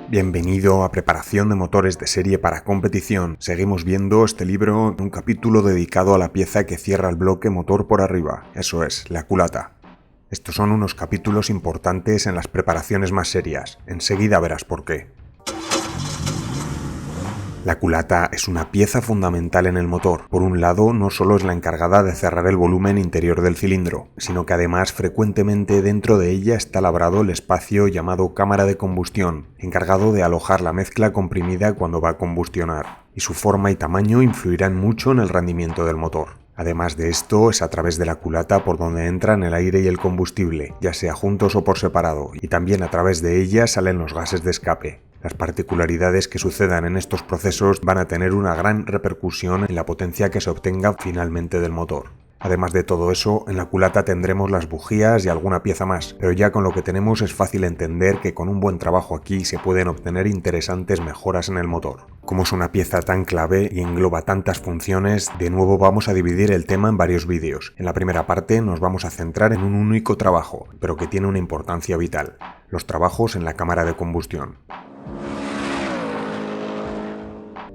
Bienvenido a Preparación de motores de serie para competición. Seguimos viendo este libro en un capítulo dedicado a la pieza que cierra el bloque motor por arriba, eso es, la culata. Estos son unos capítulos importantes en las preparaciones más serias, enseguida verás por qué. La culata es una pieza fundamental en el motor. Por un lado, no solo es la encargada de cerrar el volumen interior del cilindro, sino que además frecuentemente dentro de ella está labrado el espacio llamado cámara de combustión, encargado de alojar la mezcla comprimida cuando va a combustionar, y su forma y tamaño influirán mucho en el rendimiento del motor. Además de esto, es a través de la culata por donde entran el aire y el combustible, ya sea juntos o por separado, y también a través de ella salen los gases de escape. Las particularidades que sucedan en estos procesos van a tener una gran repercusión en la potencia que se obtenga finalmente del motor. Además de todo eso, en la culata tendremos las bujías y alguna pieza más, pero ya con lo que tenemos es fácil entender que con un buen trabajo aquí se pueden obtener interesantes mejoras en el motor. Como es una pieza tan clave y engloba tantas funciones, de nuevo vamos a dividir el tema en varios vídeos. En la primera parte nos vamos a centrar en un único trabajo, pero que tiene una importancia vital: los trabajos en la cámara de combustión.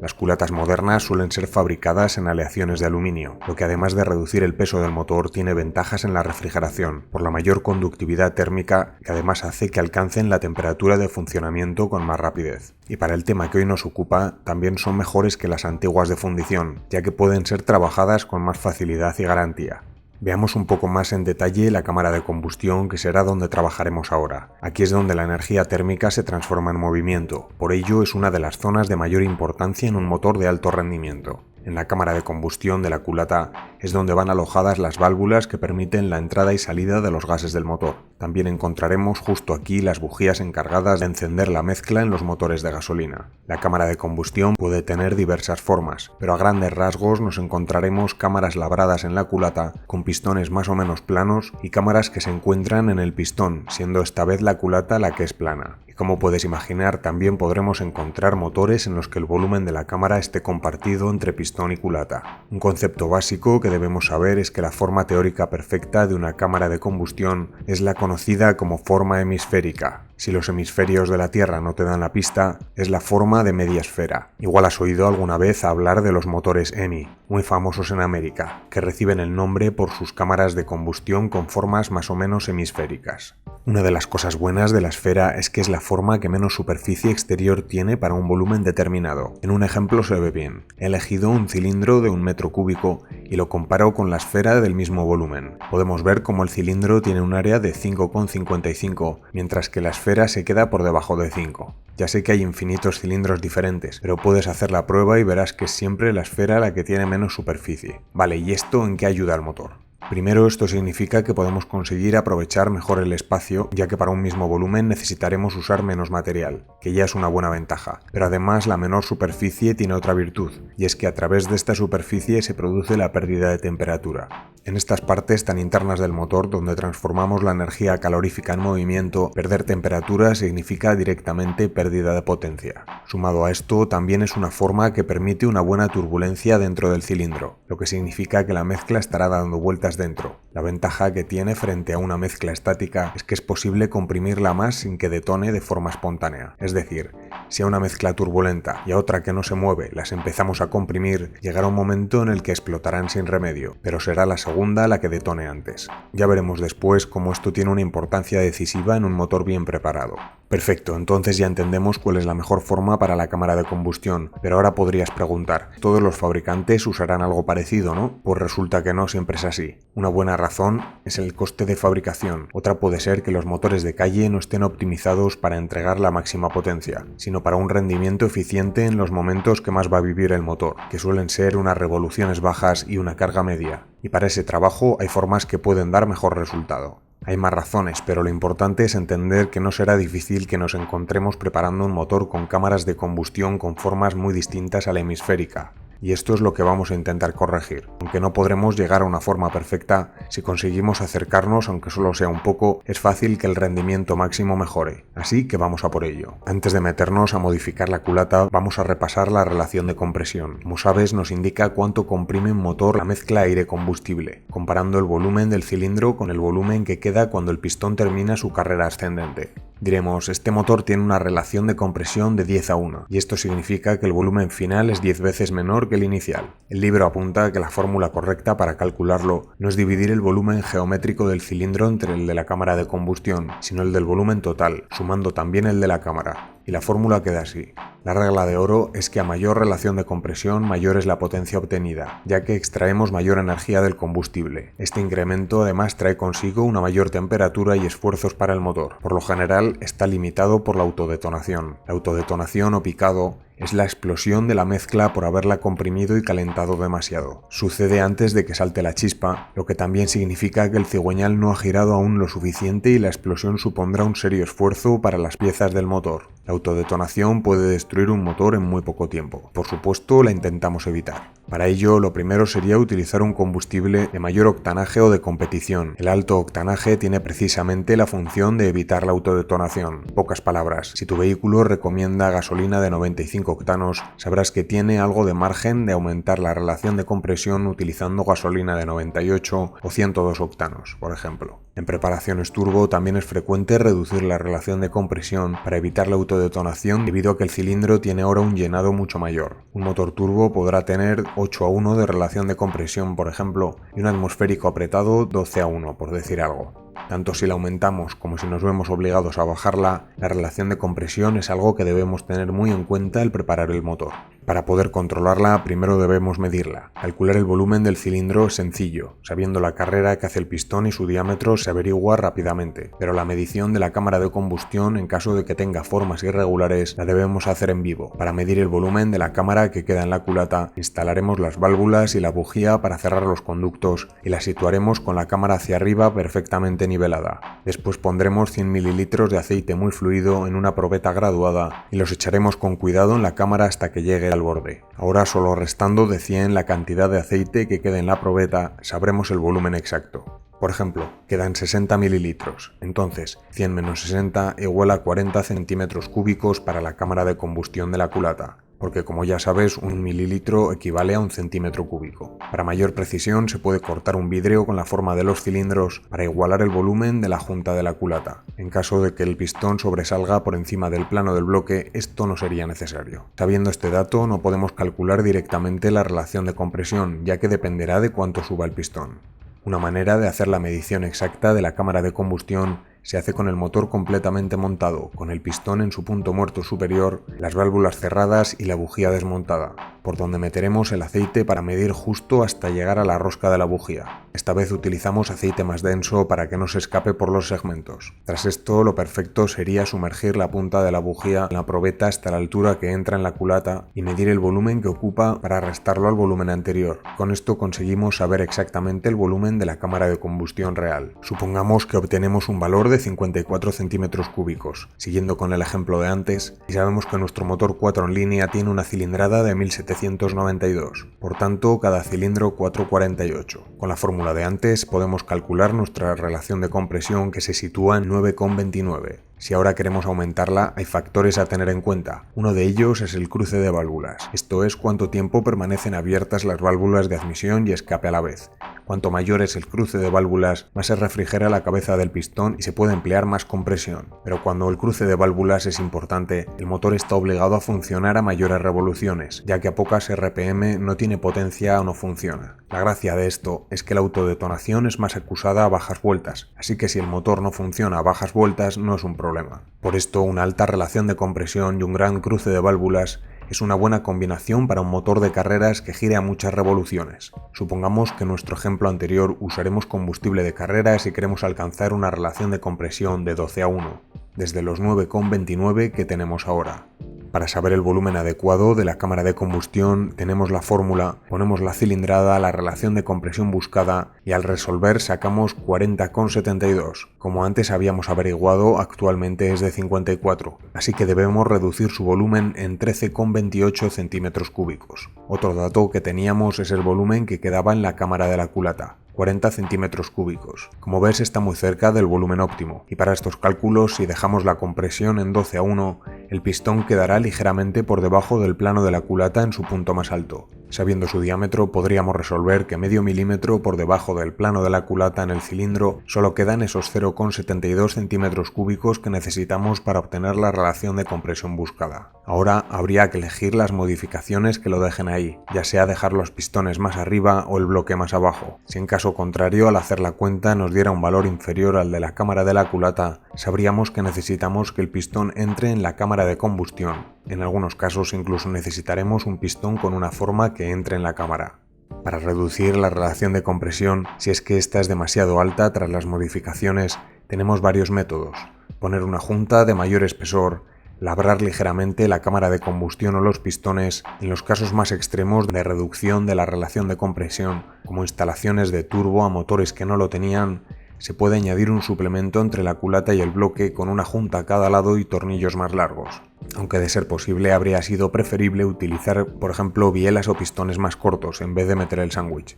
Las culatas modernas suelen ser fabricadas en aleaciones de aluminio, lo que además de reducir el peso del motor tiene ventajas en la refrigeración, por la mayor conductividad térmica que además hace que alcancen la temperatura de funcionamiento con más rapidez. Y para el tema que hoy nos ocupa, también son mejores que las antiguas de fundición, ya que pueden ser trabajadas con más facilidad y garantía. Veamos un poco más en detalle la cámara de combustión, que será donde trabajaremos ahora. Aquí es donde la energía térmica se transforma en movimiento, por ello es una de las zonas de mayor importancia en un motor de alto rendimiento. En la cámara de combustión de la culata es donde van alojadas las válvulas que permiten la entrada y salida de los gases del motor. También encontraremos justo aquí las bujías encargadas de encender la mezcla en los motores de gasolina. La cámara de combustión puede tener diversas formas, pero a grandes rasgos nos encontraremos cámaras labradas en la culata con pistones más o menos planos y cámaras que se encuentran en el pistón, siendo esta vez la culata la que es plana. Como puedes imaginar, también podremos encontrar motores en los que el volumen de la cámara esté compartido entre pistón y culata. Un concepto básico que debemos saber es que la forma teórica perfecta de una cámara de combustión es la conocida como forma hemisférica. Si los hemisferios de la Tierra no te dan la pista, es la forma de media esfera. Igual has oído alguna vez hablar de los motores Hemi, muy famosos en América, que reciben el nombre por sus cámaras de combustión con formas más o menos hemisféricas. Una de las cosas buenas de la esfera es que es la forma que menos superficie exterior tiene para un volumen determinado. En un ejemplo se ve bien. He elegido un cilindro de 1 metro cúbico y lo comparo con la esfera del mismo volumen. Podemos ver cómo el cilindro tiene un área de 5,55, mientras que la esfera se queda por debajo de 5. Ya sé que hay infinitos cilindros diferentes, pero puedes hacer la prueba y verás que es siempre la esfera la que tiene menos superficie. Vale, ¿y esto en qué ayuda al motor? Primero, esto significa que podemos conseguir aprovechar mejor el espacio, ya que para un mismo volumen necesitaremos usar menos material, que ya es una buena ventaja. Pero además la menor superficie tiene otra virtud, y es que a través de esta superficie se produce la pérdida de temperatura. En estas partes tan internas del motor, donde transformamos la energía calorífica en movimiento, perder temperatura significa directamente pérdida de potencia. Sumado a esto, también es una forma que permite una buena turbulencia dentro del cilindro, lo que significa que la mezcla estará dando vueltas dentro. La ventaja que tiene frente a una mezcla estática es que es posible comprimirla más sin que detone de forma espontánea. Es decir, si a una mezcla turbulenta y a otra que no se mueve las empezamos a comprimir, llegará un momento en el que explotarán sin remedio, pero será la segunda la que detone antes. Ya veremos después cómo esto tiene una importancia decisiva en un motor bien preparado. Perfecto, entonces ya entendemos cuál es la mejor forma para la cámara de combustión, pero ahora podrías preguntar, ¿todos los fabricantes usarán algo parecido, no? Pues resulta que no siempre es así. Una buena razón es el coste de fabricación. Otra puede ser que los motores de calle no estén optimizados para entregar la máxima potencia, sino para un rendimiento eficiente en los momentos que más va a vivir el motor, que suelen ser unas revoluciones bajas y una carga media. Y para ese trabajo hay formas que pueden dar mejor resultado. Hay más razones, pero lo importante es entender que no será difícil que nos encontremos preparando un motor con cámaras de combustión con formas muy distintas a la hemisférica. y esto es lo que vamos a intentar corregir. Aunque no podremos llegar a una forma perfecta, si conseguimos acercarnos, aunque solo sea un poco, es fácil que el rendimiento máximo mejore. Así que vamos a por ello. Antes de meternos a modificar la culata, vamos a repasar la relación de compresión. Como sabes, nos indica cuánto comprime un motor la mezcla aire-combustible, comparando el volumen del cilindro con el volumen que queda cuando el pistón termina su carrera ascendente. Diremos, este motor tiene una relación de compresión de 10:1, y esto significa que el volumen final es 10 veces menor que el inicial. El libro apunta que la fórmula correcta para calcularlo no es dividir el volumen geométrico del cilindro entre el de la cámara de combustión, sino el del volumen total, sumando también el de la cámara. Y la fórmula queda así. La regla de oro es que a mayor relación de compresión, mayor es la potencia obtenida, ya que extraemos mayor energía del combustible. Este incremento además trae consigo una mayor temperatura y esfuerzos para el motor. Por lo general está limitado por la autodetonación. La autodetonación o picado es la explosión de la mezcla por haberla comprimido y calentado demasiado. Sucede antes de que salte la chispa, lo que también significa que el cigüeñal no ha girado aún lo suficiente y la explosión supondrá un serio esfuerzo para las piezas del motor. La autodetonación puede destruir un motor en muy poco tiempo. Por supuesto, la intentamos evitar. Para ello, lo primero sería utilizar un combustible de mayor octanaje o de competición. El alto octanaje tiene precisamente la función de evitar la autodetonación. En pocas palabras, si tu vehículo recomienda gasolina de 95 octanos, sabrás que tiene algo de margen de aumentar la relación de compresión utilizando gasolina de 98 o 102 octanos, por ejemplo. En preparaciones turbo también es frecuente reducir la relación de compresión para evitar la autodetonación debido a que el cilindro tiene ahora un llenado mucho mayor. Un motor turbo podrá tener 8:1 de relación de compresión, por ejemplo, y un atmosférico apretado 12:1, por decir algo. Tanto si la aumentamos como si nos vemos obligados a bajarla, la relación de compresión es algo que debemos tener muy en cuenta al preparar el motor. Para poder controlarla, primero debemos medirla. Calcular el volumen del cilindro es sencillo. Sabiendo la carrera que hace el pistón y su diámetro se averigua rápidamente, pero la medición de la cámara de combustión, en caso de que tenga formas irregulares, la debemos hacer en vivo. Para medir el volumen de la cámara que queda en la culata, instalaremos las válvulas y la bujía para cerrar los conductos y la situaremos con la cámara hacia arriba perfectamente nivelada. Después pondremos 100 ml de aceite muy fluido en una probeta graduada y los echaremos con cuidado en la cámara hasta que llegue al borde. Ahora, solo restando de 100 la cantidad de aceite que quede en la probeta, sabremos el volumen exacto. Por ejemplo, quedan 60 ml. Entonces, 100 menos 60 igual a 40 centímetros cúbicos para la cámara de combustión de la culata, porque como ya sabes, 1 mililitro equivale a 1 centímetro cúbico. Para mayor precisión se puede cortar un vidrio con la forma de los cilindros para igualar el volumen de la junta de la culata. En caso de que el pistón sobresalga por encima del plano del bloque, esto no sería necesario. Sabiendo este dato, no podemos calcular directamente la relación de compresión, ya que dependerá de cuánto suba el pistón. Una manera de hacer la medición exacta de la cámara de combustión se hace con el motor completamente montado, con el pistón en su punto muerto superior, las válvulas cerradas y la bujía desmontada, por donde meteremos el aceite para medir justo hasta llegar a la rosca de la bujía. Esta vez utilizamos aceite más denso para que no se escape por los segmentos. Tras esto, lo perfecto sería sumergir la punta de la bujía en la probeta hasta la altura que entra en la culata y medir el volumen que ocupa para restarlo al volumen anterior. Con esto conseguimos saber exactamente el volumen de la cámara de combustión real. Supongamos que obtenemos un valor de 54 centímetros cúbicos, siguiendo con el ejemplo de antes, y sabemos que nuestro motor 4 en línea tiene una cilindrada de 1792, por tanto cada cilindro 448. Con la fórmula de antes podemos calcular nuestra relación de compresión, que se sitúa en 9,29. Si ahora queremos aumentarla, hay factores a tener en cuenta. Uno de ellos es el cruce de válvulas, esto es cuánto tiempo permanecen abiertas las válvulas de admisión y escape a la vez. Cuanto mayor es el cruce de válvulas, más se refrigera la cabeza del pistón y se puede emplear más compresión. Pero cuando el cruce de válvulas es importante, el motor está obligado a funcionar a mayores revoluciones, ya que a pocas RPM no tiene potencia o no funciona. La gracia de esto es que la autodetonación es más acusada a bajas vueltas, así que si el motor no funciona a bajas vueltas no es un problema. Por esto, una alta relación de compresión y un gran cruce de válvulas es una buena combinación para un motor de carreras que gire a muchas revoluciones. Supongamos que en nuestro ejemplo anterior usaremos combustible de carreras y queremos alcanzar una relación de compresión de 12:1, desde los 9,29 que tenemos ahora. Para saber el volumen adecuado de la cámara de combustión tenemos la fórmula, ponemos la cilindrada, la relación de compresión buscada y al resolver sacamos 40,72. Como antes habíamos averiguado, actualmente es de 54, así que debemos reducir su volumen en 13,28 centímetros cúbicos. Otro dato que teníamos es el volumen que quedaba en la cámara de la culata, 40 centímetros cúbicos. Como ves, está muy cerca del volumen óptimo, y para estos cálculos, si dejamos la compresión en 12:1, el pistón quedará ligeramente por debajo del plano de la culata en su punto más alto. Sabiendo su diámetro, podríamos resolver que medio milímetro por debajo del plano de la culata en el cilindro solo quedan esos 0,72 centímetros cúbicos que necesitamos para obtener la relación de compresión buscada. Ahora habría que elegir las modificaciones que lo dejen ahí, ya sea dejar los pistones más arriba o el bloque más abajo. Si en caso contrario, al hacer la cuenta nos diera un valor inferior al de la cámara de la culata, sabríamos que necesitamos que el pistón entre en la cámara de combustión. En algunos casos incluso necesitaremos un pistón con una forma que entre en la cámara. Para reducir la relación de compresión, si es que esta es demasiado alta tras las modificaciones, tenemos varios métodos. Poner una junta de mayor espesor, labrar ligeramente la cámara de combustión o los pistones, en los casos más extremos de reducción de la relación de compresión, como instalaciones de turbo a motores que no lo tenían, se puede añadir un suplemento entre la culata y el bloque con una junta a cada lado y tornillos más largos. Aunque de ser posible habría sido preferible utilizar, por ejemplo, bielas o pistones más cortos en vez de meter el sándwich.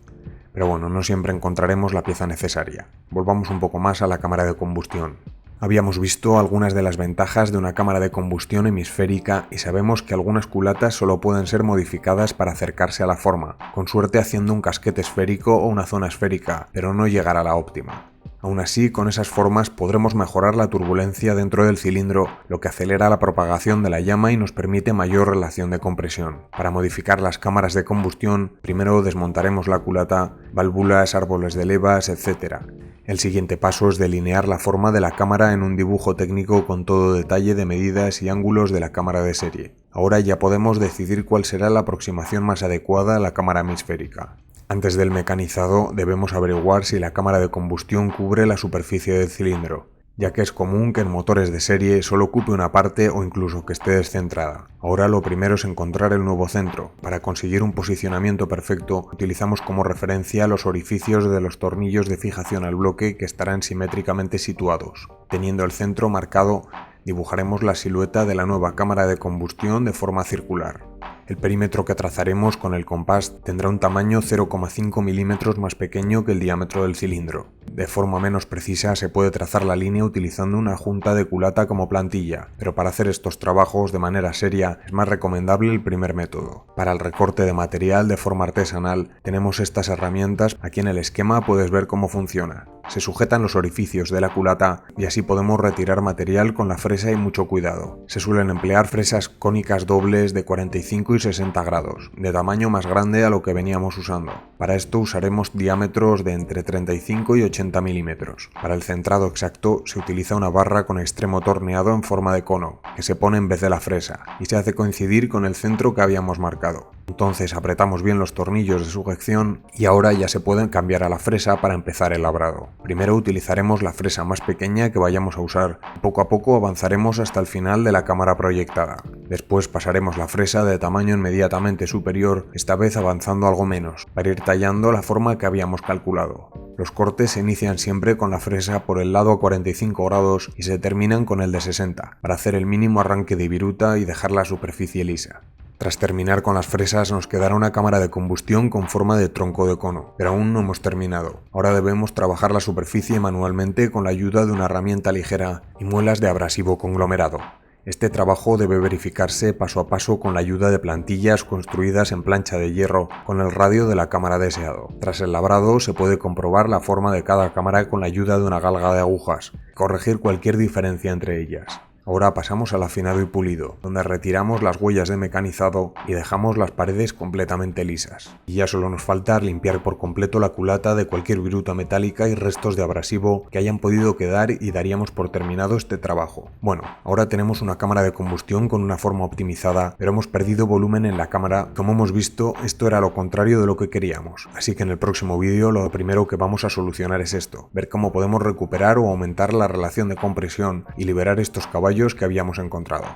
Pero bueno, no siempre encontraremos la pieza necesaria. Volvamos un poco más a la cámara de combustión. Habíamos visto algunas de las ventajas de una cámara de combustión hemisférica y sabemos que algunas culatas solo pueden ser modificadas para acercarse a la forma, con suerte haciendo un casquete esférico o una zona esférica, pero no llegar a la óptima. Aún así, con esas formas podremos mejorar la turbulencia dentro del cilindro, lo que acelera la propagación de la llama y nos permite mayor relación de compresión. Para modificar las cámaras de combustión, primero desmontaremos la culata, válvulas, árboles de levas, etc. El siguiente paso es delinear la forma de la cámara en un dibujo técnico con todo detalle de medidas y ángulos de la cámara de serie. Ahora ya podemos decidir cuál será la aproximación más adecuada a la cámara hemisférica. Antes del mecanizado debemos averiguar si la cámara de combustión cubre la superficie del cilindro, ya que es común que en motores de serie solo ocupe una parte o incluso que esté descentrada. Ahora lo primero es encontrar el nuevo centro. Para conseguir un posicionamiento perfecto, utilizamos como referencia los orificios de los tornillos de fijación al bloque que estarán simétricamente situados. Teniendo el centro marcado, dibujaremos la silueta de la nueva cámara de combustión de forma circular. El perímetro que trazaremos con el compás tendrá un tamaño 0,5 milímetros más pequeño que el diámetro del cilindro. De forma menos precisa se puede trazar la línea utilizando una junta de culata como plantilla, pero para hacer estos trabajos de manera seria es más recomendable el primer método. Para el recorte de material de forma artesanal tenemos estas herramientas. Aquí en el esquema puedes ver cómo funciona. Se sujetan los orificios de la culata y así podemos retirar material con la fresa y mucho cuidado. Se suelen emplear fresas cónicas dobles de 45 y 60 grados, de tamaño más grande a lo que veníamos usando. Para esto usaremos diámetros de entre 35 y 80 milímetros. Para el centrado exacto se utiliza una barra con extremo torneado en forma de cono, que se pone en vez de la fresa, y se hace coincidir con el centro que habíamos marcado. Entonces apretamos bien los tornillos de sujeción y ahora ya se pueden cambiar a la fresa para empezar el labrado. Primero utilizaremos la fresa más pequeña que vayamos a usar. Poco a poco avanzaremos hasta el final de la cámara proyectada. Después pasaremos la fresa de tamaño inmediatamente superior, esta vez avanzando algo menos, para ir tallando la forma que habíamos calculado. Los cortes se inician siempre con la fresa por el lado a 45 grados y se terminan con el de 60, para hacer el mínimo arranque de viruta y dejar la superficie lisa. Tras terminar con las fresas nos quedará una cámara de combustión con forma de tronco de cono, pero aún no hemos terminado. Ahora debemos trabajar la superficie manualmente con la ayuda de una herramienta ligera y muelas de abrasivo conglomerado. Este trabajo debe verificarse paso a paso con la ayuda de plantillas construidas en plancha de hierro con el radio de la cámara deseado. Tras el labrado se puede comprobar la forma de cada cámara con la ayuda de una galga de agujas y corregir cualquier diferencia entre ellas. Ahora pasamos al afinado y pulido, donde retiramos las huellas de mecanizado y dejamos las paredes completamente lisas. Y ya solo nos falta limpiar por completo la culata de cualquier viruta metálica y restos de abrasivo que hayan podido quedar y daríamos por terminado este trabajo. Bueno, ahora tenemos una cámara de combustión con una forma optimizada, pero hemos perdido volumen en la cámara. Como hemos visto, esto era lo contrario de lo que queríamos. Así que en el próximo vídeo lo primero que vamos a solucionar es esto, ver cómo podemos recuperar o aumentar la relación de compresión y liberar estos caballos que habíamos encontrado.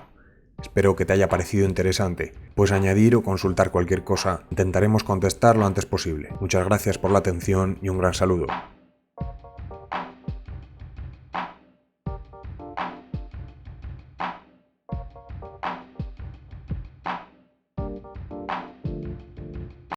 Espero que te haya parecido interesante. Puedes añadir o consultar cualquier cosa, intentaremos contestar lo antes posible. Muchas gracias por la atención y un gran saludo.